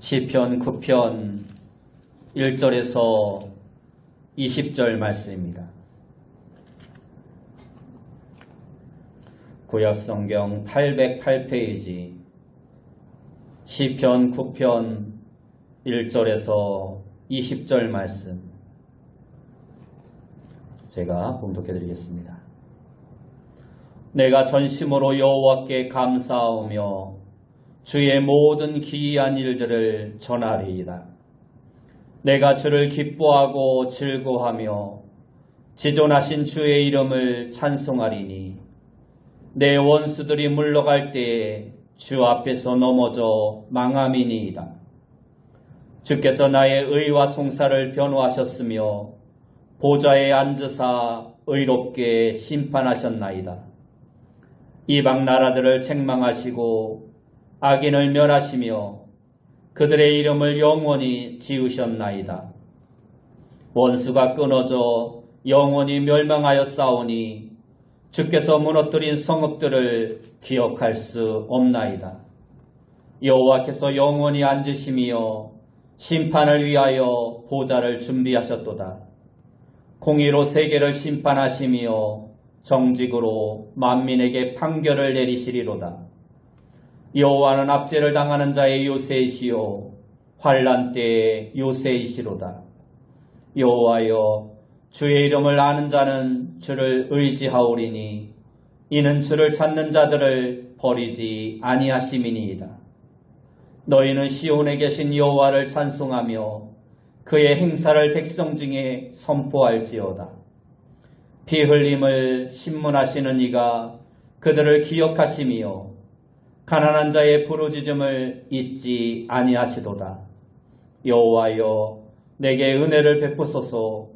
시편 9편 1절에서 20절 말씀입니다. 구약성경 808페이지 시편 9편 1절에서 20절 말씀 제가 봉독해 드리겠습니다. 내가 전심으로 여호와께 감사하며 주의 모든 기이한 일들을 전하리이다. 내가 주를 기뻐하고 즐거하며 지존하신 주의 이름을 찬송하리니 내 원수들이 물러갈 때에 주 앞에서 넘어져 망함이니이다. 주께서 나의 의와 송사를 변호하셨으며 보좌에 앉으사 의롭게 심판하셨나이다. 이방 나라들을 책망하시고 악인을 멸하시며 그들의 이름을 영원히 지으셨나이다. 원수가 끊어져 영원히 멸망하였사오니 주께서 무너뜨린 성읍들을 기억할 수 없나이다. 여호와께서 영원히 앉으시며 심판을 위하여 보좌를 준비하셨도다. 공의로 세계를 심판하시며 정직으로 만민에게 판결을 내리시리로다. 여호와는 압제를 당하는 자의 요새이시요 환난 때의 요새이시로다. 여호와여, 주의 이름을 아는 자는 주를 의지하오리니 이는 주를 찾는 자들을 버리지 아니하심이니이다. 너희는 시온에 계신 여호와를 찬송하며 그의 행사를 백성 중에 선포할지어다. 피 흘림을 신문하시는 이가 그들을 기억하시며 가난한 자의 부르짖음을 잊지 아니하시도다. 여호와여, 내게 은혜를 베푸소서.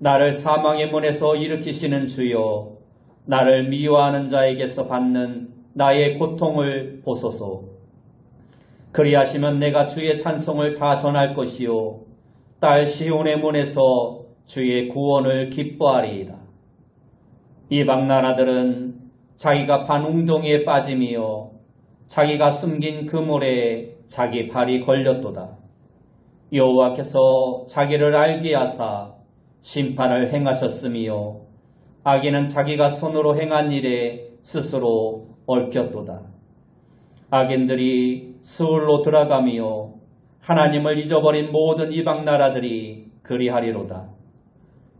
나를 사망의 문에서 일으키시는 주여, 나를 미워하는 자에게서 받는 나의 고통을 보소서. 그리하시면 내가 주의 찬송을 다 전할 것이요 딸 시온의 문에서 주의 구원을 기뻐하리이다. 이방 나라들은 자기가 판 웅덩이에 빠짐이요 자기가 숨긴 그물에 자기 발이 걸렸도다. 여호와께서 자기를 알게 하사 심판을 행하셨으며 악인은 자기가 손으로 행한 일에 스스로 얽혔도다. 악인들이 스울로 들어가며 하나님을 잊어버린 모든 이방 나라들이 그리하리로다.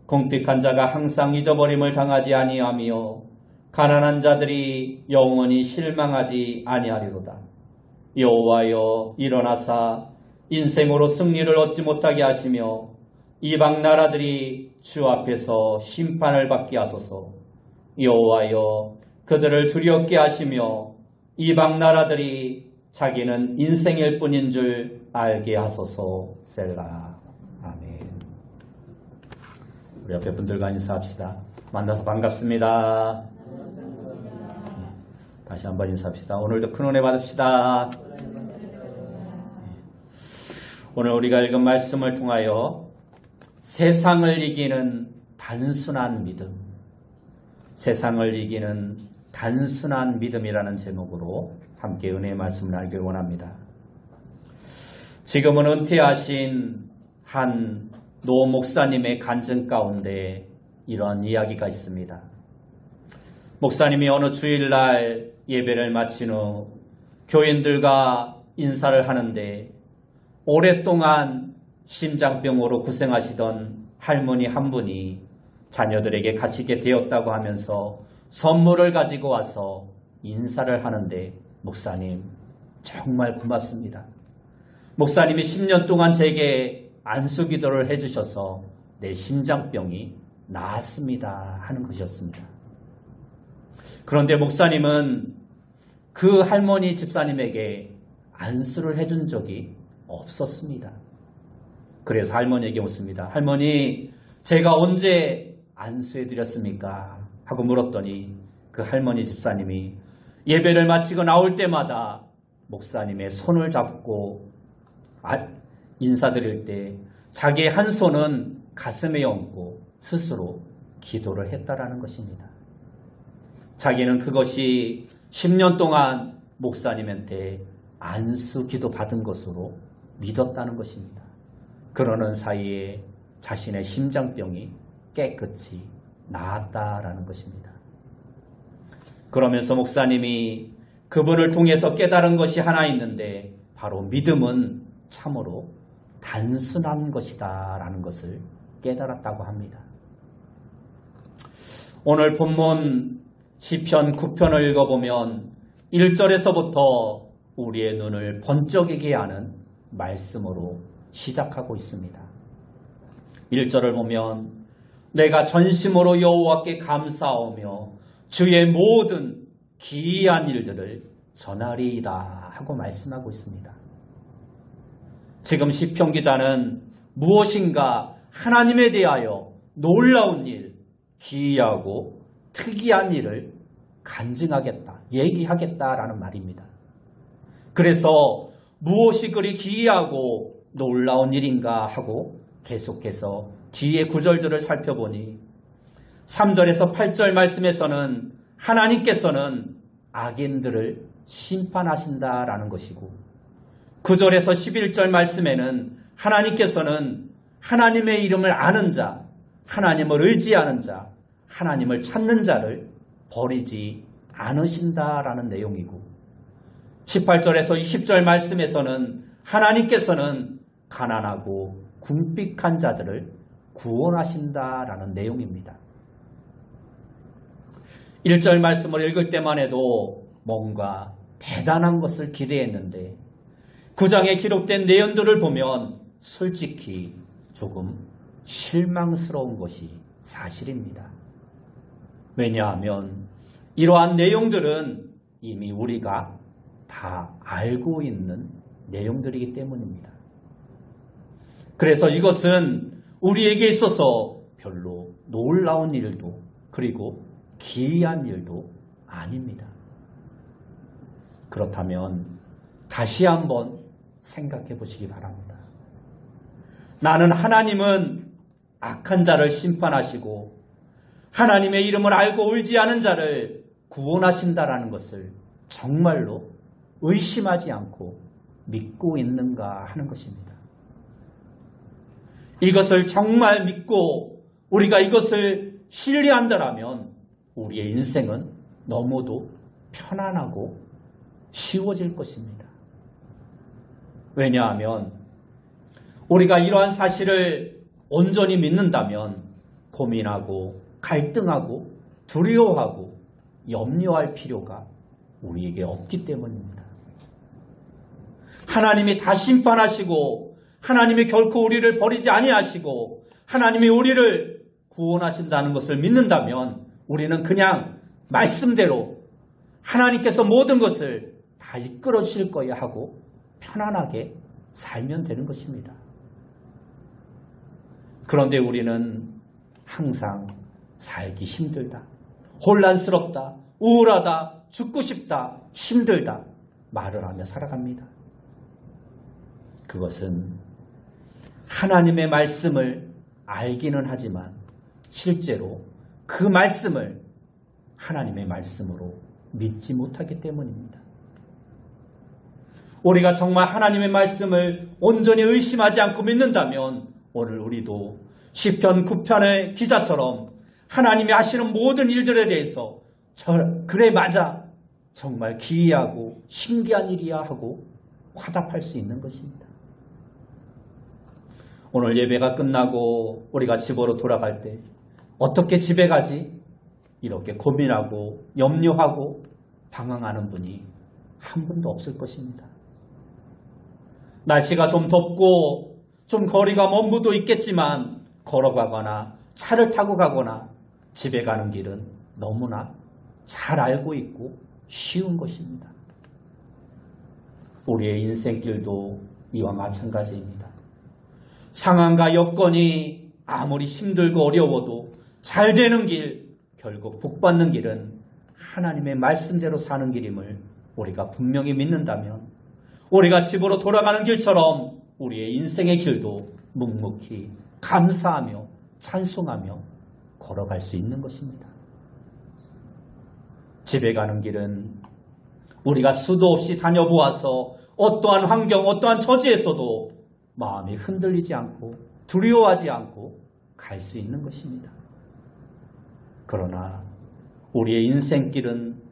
궁핍한 자가 항상 잊어버림을 당하지 아니하며 가난한 자들이 영원히 실망하지 아니하리로다. 여호와여, 일어나사 인생으로 승리를 얻지 못하게 하시며 이방 나라들이 주 앞에서 심판을 받게 하소서. 여호와여, 그들을 두렵게 하시며 이방 나라들이 자기는 인생일 뿐인 줄 알게 하소서. 셀라. 아멘. 우리 옆에 분들과 인사합시다. 만나서 반갑습니다. 다시 한번 인사합시다. 오늘도 큰 은혜 받읍시다. 오늘 우리가 읽은 말씀을 통하여 세상을 이기는 단순한 믿음, 세상을 이기는 단순한 믿음이라는 제목으로 함께 은혜의 말씀을 알길 원합니다. 지금은 은퇴하신 한 노 목사님의 간증 가운데 이런 이야기가 있습니다. 목사님이 어느 주일날 예배를 마친 후 교인들과 인사를 하는데 오랫동안 심장병으로 고생하시던 할머니 한 분이 자녀들에게 갇히게 되었다고 하면서 선물을 가지고 와서 인사를 하는데, 목사님 정말 고맙습니다. 목사님이 10년 동안 제게 안수기도를 해주셔서 내 심장병이 나았습니다 하는 것이었습니다. 그런데 목사님은 그 할머니 집사님에게 안수를 해준 적이 없었습니다. 그래서 할머니에게 묻습니다. 할머니, 제가 언제 안수해드렸습니까? 하고 물었더니 그 할머니 집사님이 예배를 마치고 나올 때마다 목사님의 손을 잡고 인사드릴 때 자기의 한 손은 가슴에 얹고 스스로 기도를 했다라는 것입니다. 자기는 그것이 10년 동안 목사님한테 안수 기도 받은 것으로 믿었다는 것입니다. 그러는 사이에 자신의 심장병이 깨끗이 나았다라는 것입니다. 그러면서 목사님이 그분을 통해서 깨달은 것이 하나 있는데 바로 믿음은 참으로 단순한 것이다 라는 것을 깨달았다고 합니다. 오늘 본문 시편 9편을 읽어보면 1절에서부터 우리의 눈을 번쩍이게 하는 말씀으로 시작하고 있습니다. 1절을 보면 내가 전심으로 여호와께 감사하며 주의 모든 기이한 일들을 전하리이다 하고 말씀하고 있습니다. 지금 시편 기자는 무엇인가 하나님에 대하여 놀라운 일, 기이하고 특이한 일을 간증하겠다, 얘기하겠다라는 말입니다. 그래서 무엇이 그리 기이하고 놀라운 일인가 하고 계속해서 뒤에 구절들을 살펴보니 3절에서 8절 말씀에서는 하나님께서는 악인들을 심판하신다라는 것이고 9절에서 11절 말씀에는 하나님께서는 하나님의 이름을 아는 자, 하나님을 의지하는 자, 하나님을 찾는 자를 버리지 않으신다라는 내용이고 18절에서 20절 말씀에서는 하나님께서는 가난하고 궁핍한 자들을 구원하신다라는 내용입니다. 1절 말씀을 읽을 때만 해도 뭔가 대단한 것을 기대했는데 9장에 기록된 내용들을 보면 솔직히 조금 실망스러운 것이 사실입니다. 왜냐하면 이러한 내용들은 이미 우리가 다 알고 있는 내용들이기 때문입니다. 그래서 이것은 우리에게 있어서 별로 놀라운 일도 그리고 기이한 일도 아닙니다. 그렇다면 다시 한번 생각해 보시기 바랍니다. 나는 하나님은 악한 자를 심판하시고 하나님의 이름을 알고 의지하는 자를 구원하신다라는 것을 정말로 의심하지 않고 믿고 있는가 하는 것입니다. 이것을 정말 믿고 우리가 이것을 신뢰한다라면 우리의 인생은 너무도 편안하고 쉬워질 것입니다. 왜냐하면 우리가 이러한 사실을 온전히 믿는다면 고민하고 갈등하고 두려워하고 염려할 필요가 우리에게 없기 때문입니다. 하나님이 다 심판하시고 하나님이 결코 우리를 버리지 아니하시고 하나님이 우리를 구원하신다는 것을 믿는다면 우리는 그냥 말씀대로 하나님께서 모든 것을 다 이끌어 주실 거야 하고 편안하게 살면 되는 것입니다. 그런데 우리는 항상 살기 힘들다, 혼란스럽다, 우울하다, 죽고 싶다, 힘들다 말을 하며 살아갑니다. 그것은 하나님의 말씀을 알기는 하지만 실제로 그 말씀을 하나님의 말씀으로 믿지 못하기 때문입니다. 우리가 정말 하나님의 말씀을 온전히 의심하지 않고 믿는다면 오늘 우리도 시편 9편의 기자처럼 하나님이 하시는 모든 일들에 대해서 그래 맞아 정말 기이하고 신기한 일이야 하고 화답할 수 있는 것입니다. 오늘 예배가 끝나고 우리가 집으로 돌아갈 때 어떻게 집에 가지? 이렇게 고민하고 염려하고 방황하는 분이 한 분도 없을 것입니다. 날씨가 좀 덥고 좀 거리가 먼 분도 있겠지만 걸어가거나 차를 타고 가거나 집에 가는 길은 너무나 잘 알고 있고 쉬운 것입니다. 우리의 인생길도 이와 마찬가지입니다. 상황과 여건이 아무리 힘들고 어려워도 잘 되는 길, 결국 복받는 길은 하나님의 말씀대로 사는 길임을 우리가 분명히 믿는다면 우리가 집으로 돌아가는 길처럼 우리의 인생의 길도 묵묵히 감사하며 찬송하며 걸어갈 수 있는 것입니다. 집에 가는 길은 우리가 수도 없이 다녀보아서 어떠한 환경, 어떠한 처지에서도 마음이 흔들리지 않고 두려워하지 않고 갈 수 있는 것입니다. 그러나 우리의 인생길은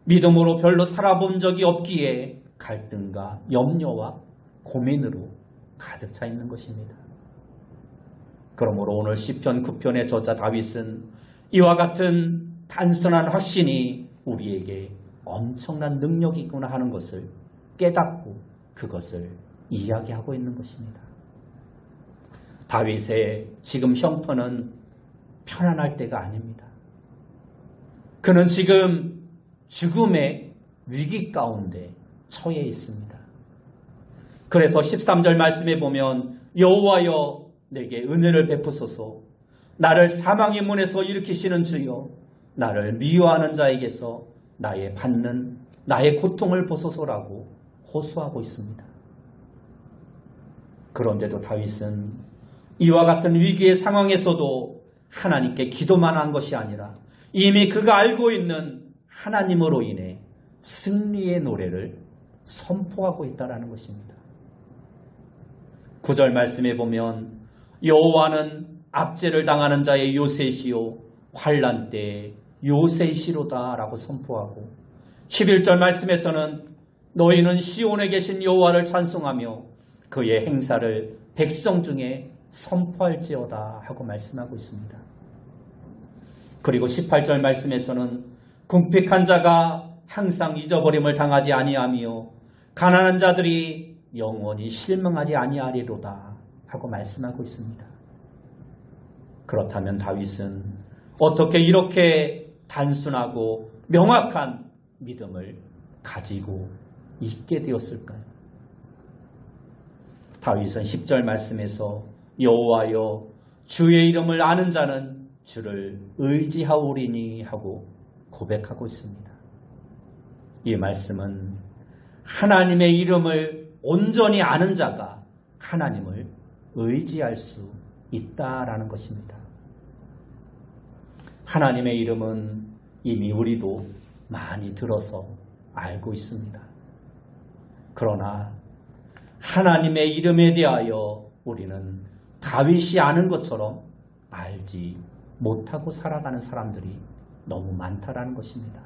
믿음으로 별로 살아본 적이 없기에 갈등과 염려와 고민으로 가득 차 있는 것입니다. 그러므로 오늘 시편 9편의 저자 다윗은 이와 같은 단순한 확신이 우리에게 엄청난 능력이 있구나 하는 것을 깨닫고 그것을 이야기하고 있는 것입니다. 다윗의 지금 형편은 편안할 때가 아닙니다. 그는 지금 죽음의 위기 가운데 처해 있습니다. 그래서 13절 말씀에 보면 여호와여 내게 은혜를 베푸소서 나를 사망의 문에서 일으키시는 주여 나를 미워하는 자에게서 나의 고통을 보소서라고 호소하고 있습니다. 그런데도 다윗은 이와 같은 위기의 상황에서도 하나님께 기도만 한 것이 아니라 이미 그가 알고 있는 하나님으로 인해 승리의 노래를 선포하고 있다는 것입니다. 9절 말씀에 보면 여호와는 압제를 당하는 자의 요새시요 환난 때에 요새시로다 라고 선포하고 11절 말씀에서는 너희는 시온에 계신 여호와를 찬송하며 그의 행사를 백성 중에 선포할지어다 하고 말씀하고 있습니다. 그리고 18절 말씀에서는 궁핍한 자가 항상 잊어버림을 당하지 아니하며 가난한 자들이 영원히 실망하지 아니하리로다 하고 말씀하고 있습니다. 그렇다면 다윗은 어떻게 이렇게 단순하고 명확한 믿음을 가지고 있게 되었을까요? 다윗은 10절 말씀에서 여호와여 주의 이름을 아는 자는 주를 의지하오리니 하고 고백하고 있습니다. 이 말씀은 하나님의 이름을 온전히 아는 자가 하나님을 의지할 수 있다라는 것입니다. 하나님의 이름은 이미 우리도 많이 들어서 알고 있습니다. 그러나 하나님의 이름에 대하여 우리는 다윗이 아는 것처럼 알지 못하고 살아가는 사람들이 너무 많다라는 것입니다.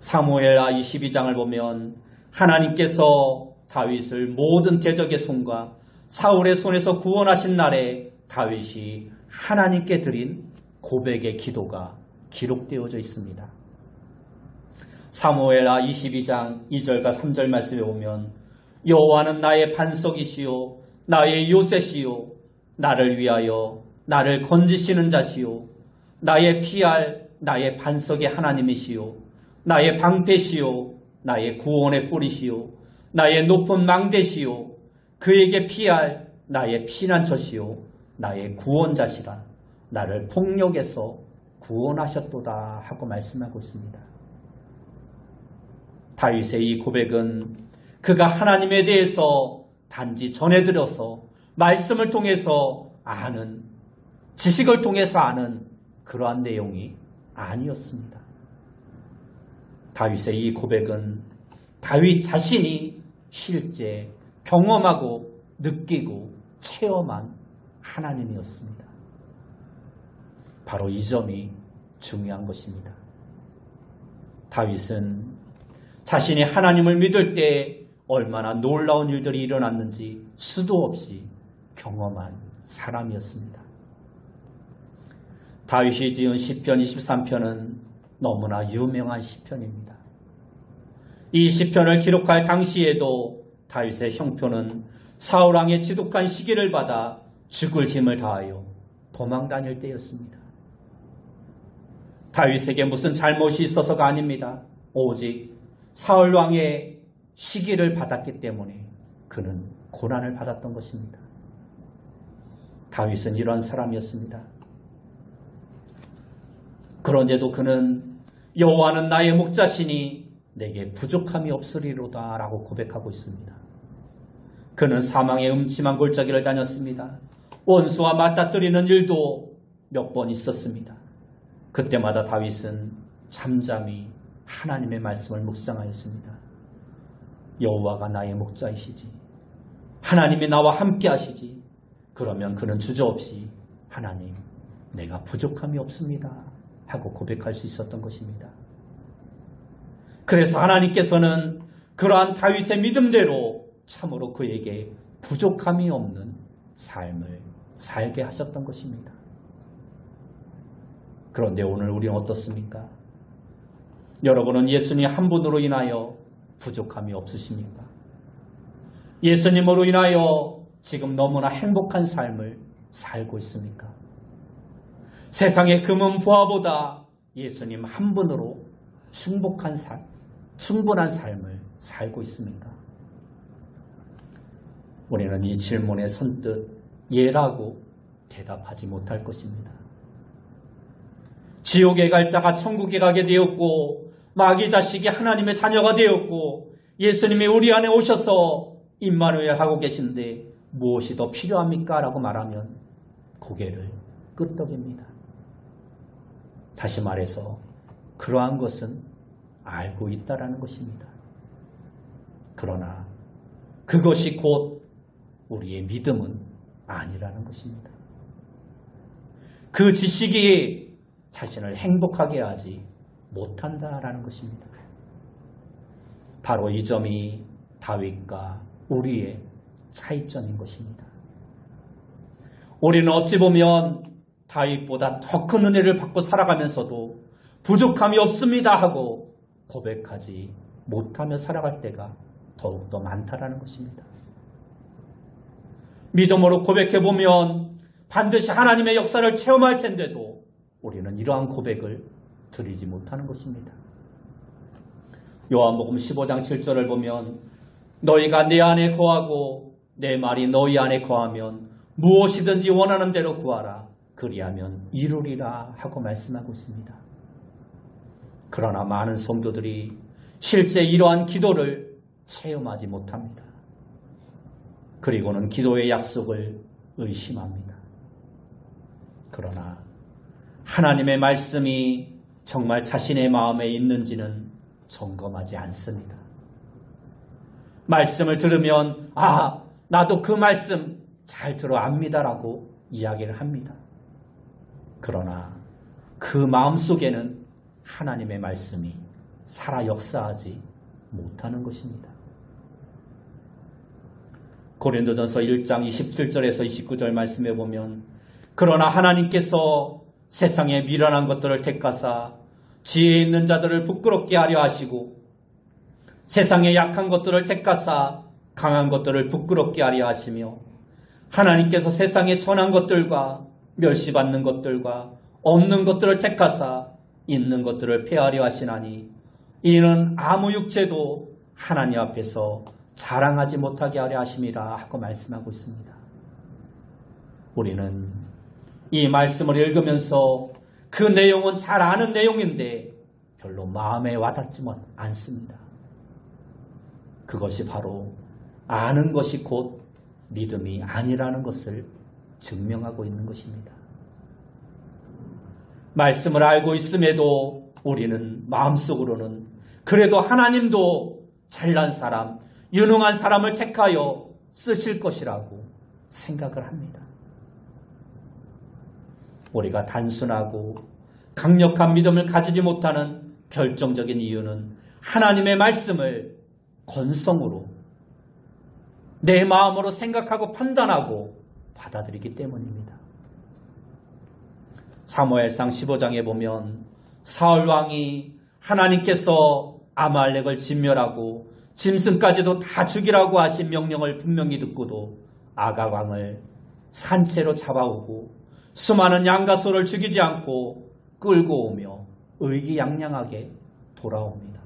사무엘하 22장을 보면 하나님께서 다윗을 모든 대적의 손과 사울의 손에서 구원하신 날에 다윗이 하나님께 드린 고백의 기도가 기록되어져 있습니다. 사무엘하 22장 2절과 3절 말씀에 보면 여호와는 나의 반석이시요 나의 요새시요 나를 위하여 나를 건지시는 자시요 나의 피할 나의 반석의 하나님이시요 나의 방패시요 나의 구원의 뿌리시요 나의 높은 망대시요 그에게 피할 나의 피난처시요 나의 구원자시라 나를 폭력에서 구원하셨도다 하고 말씀하고 있습니다. 다윗의 이 고백은 그가 하나님에 대해서 단지 전해드려서 말씀을 통해서 아는 지식을 통해서 아는 그러한 내용이 아니었습니다. 다윗의 이 고백은 다윗 자신이 실제 경험하고 느끼고 체험한 하나님이었습니다. 바로 이 점이 중요한 것입니다. 다윗은 자신이 하나님을 믿을 때 얼마나 놀라운 일들이 일어났는지 수도 없이 경험한 사람이었습니다. 다윗이 지은 시편 23편은 너무나 유명한 시편입니다. 이 시편을 기록할 당시에도 다윗의 형편은 사울왕의 지독한 시기를 받아 죽을 힘을 다하여 도망 다닐 때였습니다. 다윗에게 무슨 잘못이 있어서가 아닙니다. 오직 사울왕의 시기를 받았기 때문에 그는 고난을 받았던 것입니다. 다윗은 이런 사람이었습니다. 그런데도 그는 여호와는 나의 목자시니 내게 부족함이 없으리로다 라고 고백하고 있습니다. 그는 사망의 음침한 골짜기를 다녔습니다. 원수와 맞닥뜨리는 일도 몇 번 있었습니다. 그때마다 다윗은 잠잠히 하나님의 말씀을 묵상하였습니다. 여호와가 나의 목자이시지 하나님이 나와 함께 하시지. 그러면 그는 주저없이 하나님, 내가 부족함이 없습니다 하고 고백할 수 있었던 것입니다. 그래서 하나님께서는 그러한 다윗의 믿음대로 참으로 그에게 부족함이 없는 삶을 살게 하셨던 것입니다. 그런데 오늘 우리는 어떻습니까? 여러분은 예수님 한 분으로 인하여 부족함이 없으십니까? 예수님으로 인하여 지금 너무나 행복한 삶을 살고 있습니까? 세상의 금은 부하보다 예수님 한 분으로 충분한 삶을 살고 있습니까? 우리는 이 질문에 선뜻 예라고 대답하지 못할 것입니다. 지옥에 갈 자가 천국에 가게 되었고 마귀 자식이 하나님의 자녀가 되었고 예수님이 우리 안에 오셔서 임마누엘 하고 계신데 무엇이 더 필요합니까? 라고 말하면 고개를 끄덕입니다. 다시 말해서 그러한 것은 알고 있다라는 것입니다. 그러나 그것이 곧 우리의 믿음은 아니라는 것입니다. 그 지식이 자신을 행복하게 하지 못한다라는 것입니다. 바로 이 점이 다윗과 우리의 차이점인 것입니다. 우리는 어찌 보면 다윗보다 더 큰 은혜를 받고 살아가면서도 부족함이 없습니다 하고 고백하지 못하며 살아갈 때가 더욱더 많다라는 것입니다. 믿음으로 고백해보면 반드시 하나님의 역사를 체험할 텐데도 우리는 이러한 고백을 드리지 못하는 것입니다. 요한복음 15장 7절을 보면 너희가 내 안에 거하고 내 말이 너희 안에 거하면 무엇이든지 원하는 대로 구하라. 그리하면 이루리라 하고 말씀하고 있습니다. 그러나 많은 성도들이 실제 이러한 기도를 체험하지 못합니다. 그리고는 기도의 약속을 의심합니다. 그러나 하나님의 말씀이 정말 자신의 마음에 있는지는 점검하지 않습니다. 말씀을 들으면 나도 그 말씀 잘 들어 압니다라고 이야기를 합니다. 그러나 그 마음속에는 하나님의 말씀이 살아 역사하지 못하는 것입니다. 고린도전서 1장 27절에서 29절 말씀해 보면 그러나 하나님께서 세상의 미련한 것들을 택하사 지혜 있는 자들을 부끄럽게 하려 하시고 세상의 약한 것들을 택하사 강한 것들을 부끄럽게 하려 하시며 하나님께서 세상의 천한 것들과 멸시받는 것들과 없는 것들을 택하사 있는 것들을 폐하려 하시나니 이는 아무 육체도 하나님 앞에서 자랑하지 못하게 하려 하심이라 하고 말씀하고 있습니다. 우리는 이 말씀을 읽으면서 그 내용은 잘 아는 내용인데 별로 마음에 와닿지 않습니다. 그것이 바로 아는 것이 곧 믿음이 아니라는 것을 증명하고 있는 것입니다. 말씀을 알고 있음에도 우리는 마음속으로는 그래도 하나님도 잘난 사람, 유능한 사람을 택하여 쓰실 것이라고 생각을 합니다. 우리가 단순하고 강력한 믿음을 가지지 못하는 결정적인 이유는 하나님의 말씀을 건성으로 내 마음으로 생각하고 판단하고 받아들이기 때문입니다. 사무엘상 15장에 보면 사울 왕이 하나님께서 아말렉을 진멸하고 짐승까지도 다 죽이라고 하신 명령을 분명히 듣고도 아각 왕을 산채로 잡아오고 수많은 양과 소를 죽이지 않고 끌고 오며 의기양양하게 돌아옵니다.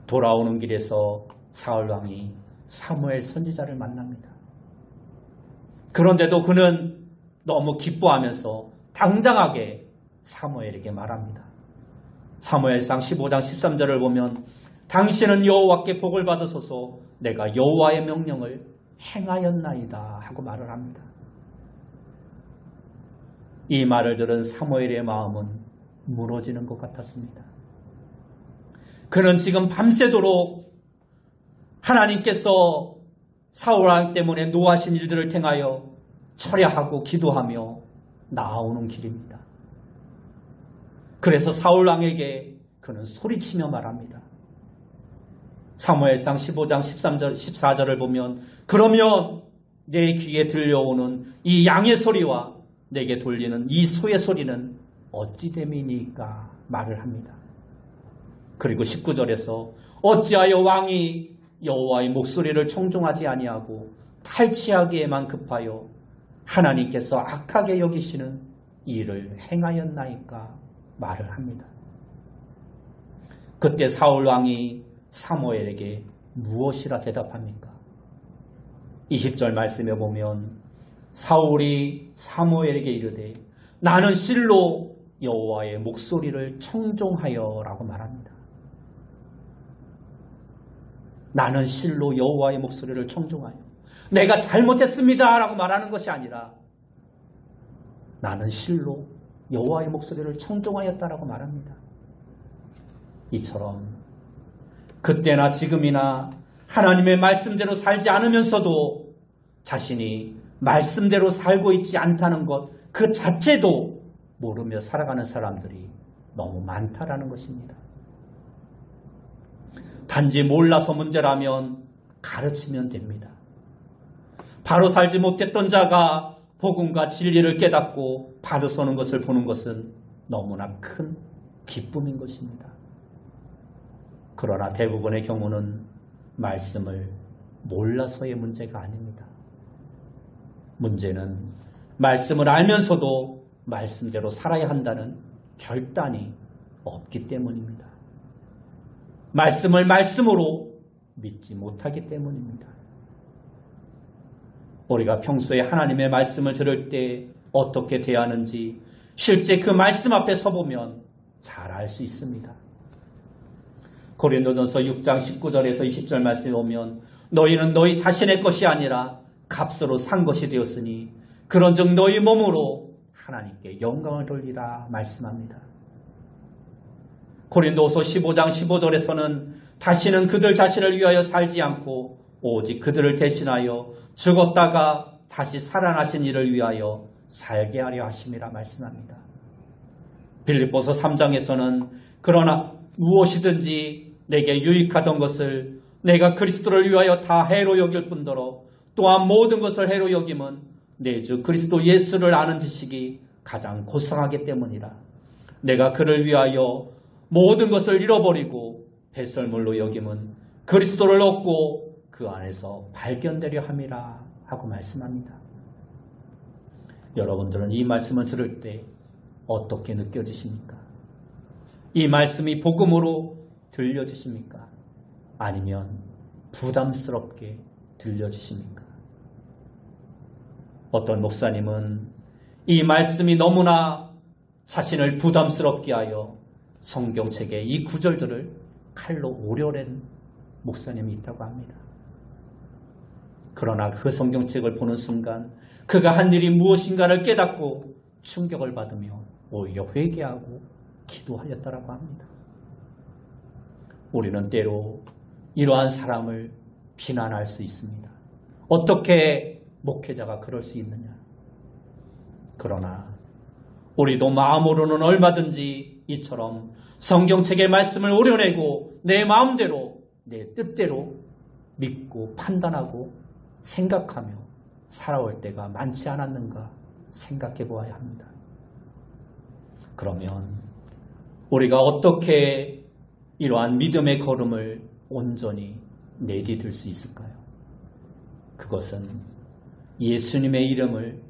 돌아오는 길에서 사울 왕이 사무엘 선지자를 만납니다. 그런데도 그는 너무 기뻐하면서 당당하게 사무엘에게 말합니다. 사무엘상 15장 13절을 보면 당신은 여호와께 복을 받으소서 내가 여호와의 명령을 행하였나이다 하고 말을 합니다. 이 말을 들은 사무엘의 마음은 무너지는 것 같았습니다. 그는 지금 밤새도록 하나님께서 사울 왕 때문에 노하신 일들을 행하여 철야하고 기도하며 나아오는 길입니다. 그래서 사울 왕에게 그는 소리치며 말합니다. 사무엘상 15장 13절 14절을 보면 그러면 내 귀에 들려오는 이 양의 소리와 내게 돌리는 이 소의 소리는 어찌 됨이니까 말을 합니다. 그리고 19절에서 어찌하여 왕이 여호와의 목소리를 청종하지 아니하고 탈취하기에만 급하여 하나님께서 악하게 여기시는 일을 행하였나이까 말을 합니다. 그때 사울 왕이 사무엘에게 무엇이라 대답합니까? 20절 말씀에 보면 사울이 사무엘에게 이르되 나는 실로 여호와의 목소리를 청종하여 라고 말합니다. 나는 실로 여호와의 목소리를 청종하여 내가 잘못했습니다 라고 말하는 것이 아니라 나는 실로 여호와의 목소리를 청종하였다라고 말합니다. 이처럼 그때나 지금이나 하나님의 말씀대로 살지 않으면서도 자신이 말씀대로 살고 있지 않다는 것 그 자체도 모르며 살아가는 사람들이 너무 많다라는 것입니다. 단지 몰라서 문제라면 가르치면 됩니다. 바로 살지 못했던 자가 복음과 진리를 깨닫고 바로 서는 것을 보는 것은 너무나 큰 기쁨인 것입니다. 그러나 대부분의 경우는 말씀을 몰라서의 문제가 아닙니다. 문제는 말씀을 알면서도 말씀대로 살아야 한다는 결단이 없기 때문입니다. 말씀을 말씀으로 믿지 못하기 때문입니다. 우리가 평소에 하나님의 말씀을 들을 때 어떻게 대하는지 실제 그 말씀 앞에 서보면 잘 알 수 있습니다. 고린도전서 6장 19절에서 20절 말씀에 보면 너희는 너희 자신의 것이 아니라 값으로 산 것이 되었으니 그런즉 너희 몸으로 하나님께 영광을 돌리라 말씀합니다. 고린도서 15장 15절에서는 다시는 그들 자신을 위하여 살지 않고 오직 그들을 대신하여 죽었다가 다시 살아나신 이를 위하여 살게 하려 하심이라 말씀합니다. 빌립보서 3장에서는 그러나 무엇이든지 내게 유익하던 것을 내가 그리스도를 위하여 다 해로 여길 뿐더러 또한 모든 것을 해로 여김은 내 주 그리스도 예수를 아는 지식이 가장 고상하기 때문이라. 내가 그를 위하여 모든 것을 잃어버리고 배설물로 여김은 그리스도를 얻고 그 안에서 발견되려 함이라 하고 말씀합니다. 여러분들은 이 말씀을 들을 때 어떻게 느껴지십니까? 이 말씀이 복음으로 들려지십니까? 아니면 부담스럽게 들려지십니까? 어떤 목사님은 이 말씀이 너무나 자신을 부담스럽게 하여 성경책의 이 구절들을 칼로 오려낸 목사님이 있다고 합니다. 그러나 그 성경책을 보는 순간 그가 한 일이 무엇인가를 깨닫고 충격을 받으며 오히려 회개하고 기도하였다라고 합니다. 우리는 때로 이러한 사람을 비난할 수 있습니다. 어떻게 목회자가 그럴 수 있느냐? 그러나 우리도 마음으로는 얼마든지 이처럼 성경책의 말씀을 오려내고 내 마음대로 내 뜻대로 믿고 판단하고 생각하며 살아올 때가 많지 않았는가 생각해 보아야 합니다. 그러면 우리가 어떻게 이러한 믿음의 걸음을 온전히 내디딜 수 있을까요? 그것은 예수님의 이름을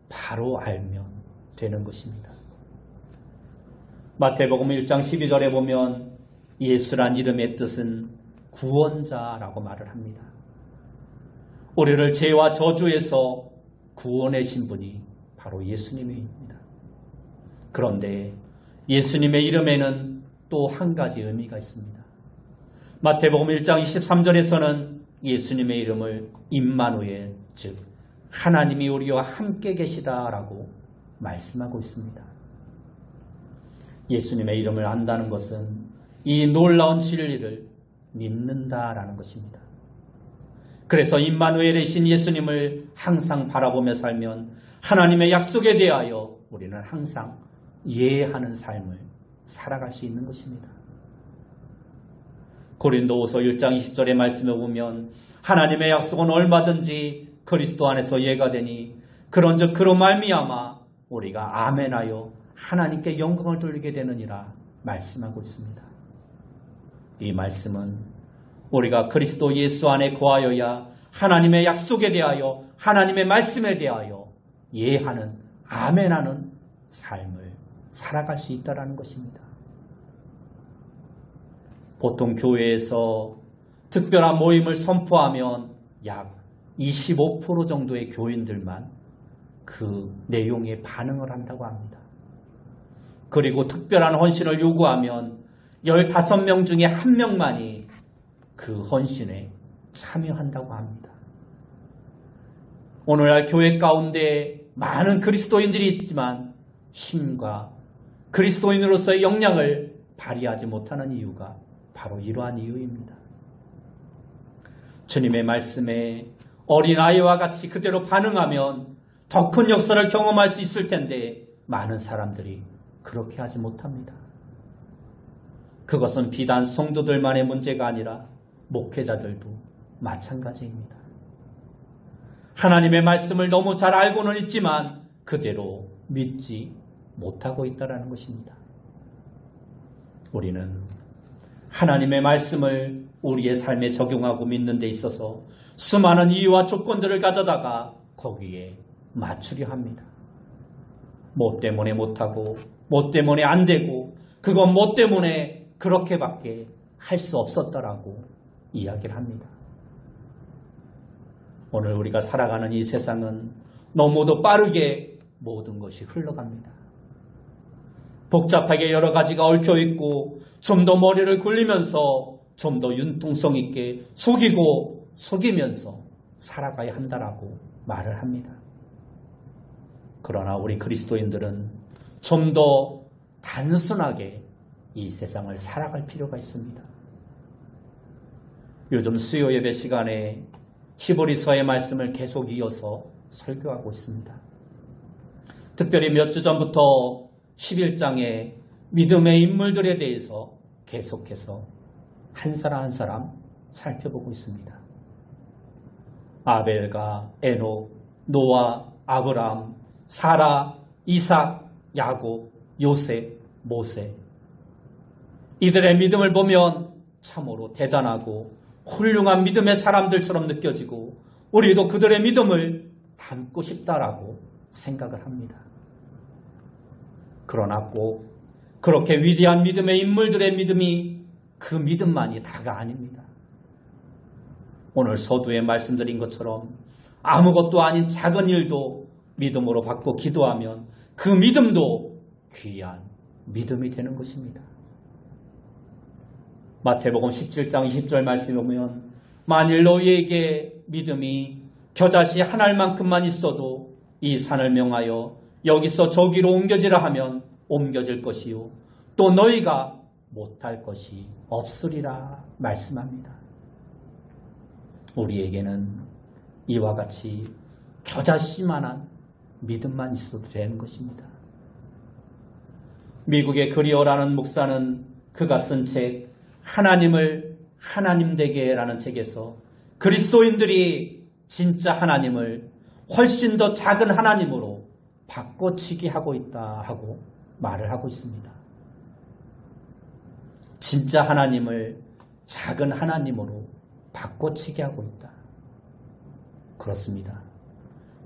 바로 알면 되는 것입니다. 마태복음 1장 12절에 보면 예수란 이름의 뜻은 구원자라고 말을 합니다. 우리를 죄와 저주에서 구원하신 분이 바로 예수님입니다. 그런데 예수님의 이름에는 또 한 가지 의미가 있습니다. 마태복음 1장 23절에서는 예수님의 이름을 임마누엘, 즉 하나님이 우리와 함께 계시다라고 말씀하고 있습니다. 예수님의 이름을 안다는 것은 이 놀라운 진리를 믿는다라는 것입니다. 그래서 임마누엘이신 예수님을 항상 바라보며 살면 하나님의 약속에 대하여 우리는 항상 이해하는 삶을 살아갈 수 있는 것입니다. 고린도후서 1장 20절의 말씀에 보면 하나님의 약속은 얼마든지 그리스도 안에서 예가 되니 그런즉 그로 말미암아 우리가 아멘하여 하나님께 영광을 돌리게 되느니라 말씀하고 있습니다. 이 말씀은 우리가 그리스도 예수 안에 거하여야 하나님의 약속에 대하여 하나님의 말씀에 대하여 예하는 아멘하는 삶을 살아갈 수 있다는 것입니다. 보통 교회에서 특별한 모임을 선포하면 약 25% 정도의 교인들만 그 내용에 반응을 한다고 합니다. 그리고 특별한 헌신을 요구하면 15명 중에 1명만이 그 헌신에 참여한다고 합니다. 오늘날 교회 가운데 많은 그리스도인들이 있지만 힘과 그리스도인으로서의 역량을 발휘하지 못하는 이유가 바로 이러한 이유입니다. 주님의 말씀에 어린아이와 같이 그대로 반응하면 더 큰 역사를 경험할 수 있을 텐데 많은 사람들이 그렇게 하지 못합니다. 그것은 비단 성도들만의 문제가 아니라 목회자들도 마찬가지입니다. 하나님의 말씀을 너무 잘 알고는 있지만 그대로 믿지 못하고 있다는 것입니다. 우리는 하나님의 말씀을 우리의 삶에 적용하고 믿는 데 있어서 수많은 이유와 조건들을 가져다가 거기에 맞추려 합니다. 뭐 때문에 못하고 뭐 때문에 안 되고 그건 뭐 때문에 그렇게밖에 할 수 없었다라고 이야기를 합니다. 오늘 우리가 살아가는 이 세상은 너무도 빠르게 모든 것이 흘러갑니다. 복잡하게 여러 가지가 얽혀있고 좀 더 머리를 굴리면서 좀 더 융통성 있게 속이면서 살아가야 한다라고 말을 합니다. 그러나 우리 그리스도인들은 좀 더 단순하게 이 세상을 살아갈 필요가 있습니다. 요즘 수요 예배 시간에 히브리서의 말씀을 계속 이어서 설교하고 있습니다. 특별히 몇 주 전부터 11장의 믿음의 인물들에 대해서 계속해서 한 사람 한 사람 살펴보고 있습니다. 아벨과 에녹, 노아, 아브람, 사라, 이삭, 야곱, 요셉, 모세. 이들의 믿음을 보면 참으로 대단하고 훌륭한 믿음의 사람들처럼 느껴지고 우리도 그들의 믿음을 닮고 싶다라고 생각을 합니다. 그러나 꼭 그렇게 위대한 믿음의 인물들의 믿음이 그 믿음만이 다가 아닙니다. 오늘 서두에 말씀드린 것처럼 아무것도 아닌 작은 일도 믿음으로 받고 기도하면 그 믿음도 귀한 믿음이 되는 것입니다. 마태복음 17장 20절 말씀에 보면 만일 너희에게 믿음이 겨자씨 한 알만큼만 있어도 이 산을 명하여 여기서 저기로 옮겨지라 하면 옮겨질 것이요 또 너희가 못할 것이 없으리라 말씀합니다. 우리에게는 이와 같이 겨자씨만한 믿음만 있어도 되는 것입니다. 미국의 그리어라는 목사는 그가 쓴 책 하나님을 하나님 되게 라는 책에서 그리스도인들이 진짜 하나님을 훨씬 더 작은 하나님으로 바꿔치기 하고 있다 하고 말을 하고 있습니다. 진짜 하나님을 작은 하나님으로 바꿔치기 하고 있다. 그렇습니다.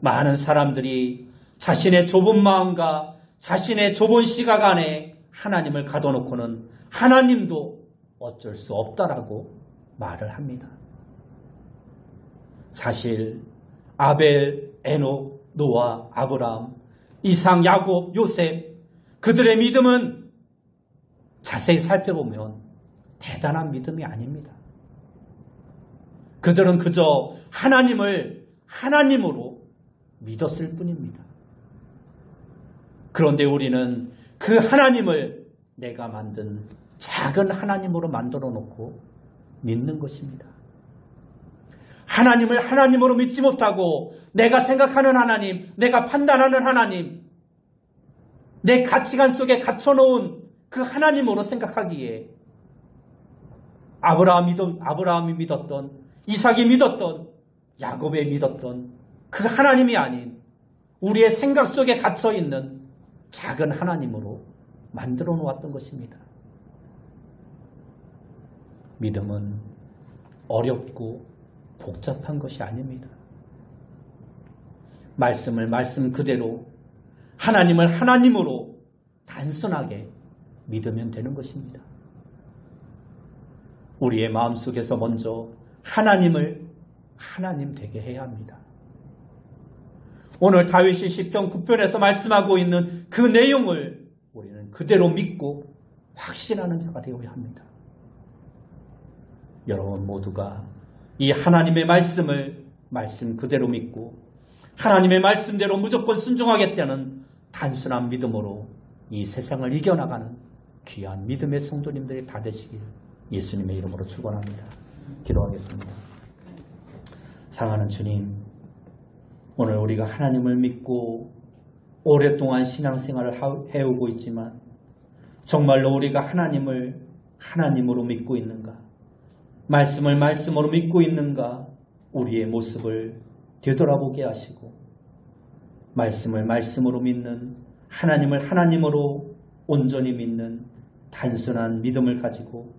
많은 사람들이 자신의 좁은 마음과 자신의 좁은 시각 안에 하나님을 가둬놓고는 하나님도 어쩔 수 없다라고 말을 합니다. 사실 아벨, 에녹, 노아, 아브라함, 이삭, 야곱, 요셉 그들의 믿음은 자세히 살펴보면 대단한 믿음이 아닙니다. 그들은 그저 하나님을 하나님으로 믿었을 뿐입니다. 그런데 우리는 그 하나님을 내가 만든 작은 하나님으로 만들어 놓고 믿는 것입니다. 하나님을 하나님으로 믿지 못하고 내가 생각하는 하나님, 내가 판단하는 하나님, 내 가치관 속에 갇혀놓은 그 하나님으로 생각하기에 아브라함이 믿었던, 이삭이 믿었던, 야곱이 믿었던 그 하나님이 아닌 우리의 생각 속에 갇혀있는 작은 하나님으로 만들어 놓았던 것입니다. 믿음은 어렵고 복잡한 것이 아닙니다. 말씀을 말씀 그대로, 하나님을 하나님으로 단순하게 믿으면 되는 것입니다. 우리의 마음속에서 먼저 하나님을 하나님 되게 해야 합니다. 오늘 다윗이 시편 9편에서 말씀하고 있는 그 내용을 우리는 그대로 믿고 확신하는 자가 되어야 합니다. 여러분 모두가 이 하나님의 말씀을 말씀 그대로 믿고 하나님의 말씀대로 무조건 순종하겠다는 단순한 믿음으로 이 세상을 이겨나가는 귀한 믿음의 성도님들이 다 되시길 예수님의 이름으로 축원합니다. 기도하겠습니다. 사랑하는 주님, 오늘 우리가 하나님을 믿고 오랫동안 신앙생활을 해오고 있지만 정말로 우리가 하나님을 하나님으로 믿고 있는가? 말씀을 말씀으로 믿고 있는가? 우리의 모습을 되돌아보게 하시고 말씀을 말씀으로 믿는, 하나님을 하나님으로 온전히 믿는 단순한 믿음을 가지고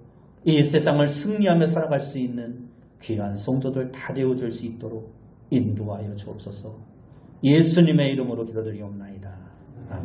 이 세상을 승리하며 살아갈 수 있는 귀한 성도들 다 되어줄 수 있도록 인도하여 주옵소서. 예수님의 이름으로 기도드리옵나이다.